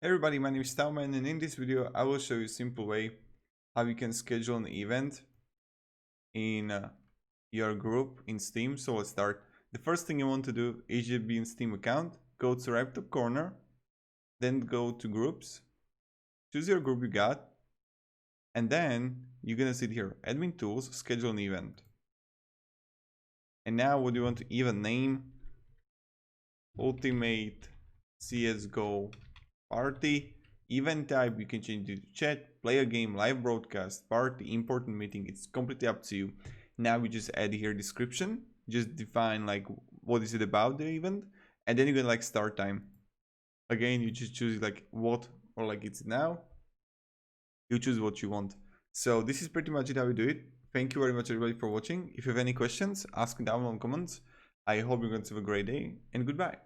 Hey everybody, my name is TaoMan, and in this video I will show you a simple way how you can schedule an event in your group in Steam. So let's start. The first thing you want to do is just be in Steam account, go to right top corner, then go to groups, choose your group you got, and then you're gonna see here, admin tools, schedule an event. And now what do you want to even name? Ultimate CSGO party. Event type you can change it to chat, play a game, live broadcast, party, important meeting. It's completely up to you. Now we just add here description, just define like what is it about the event, and then you're gonna like start time. Again, you just choose like what or like it's now. You choose what you want. So this is pretty much it how we do it. Thank you very much everybody for watching. If you have any questions, ask me down in the comments. I hope you're going to have a great day, and goodbye.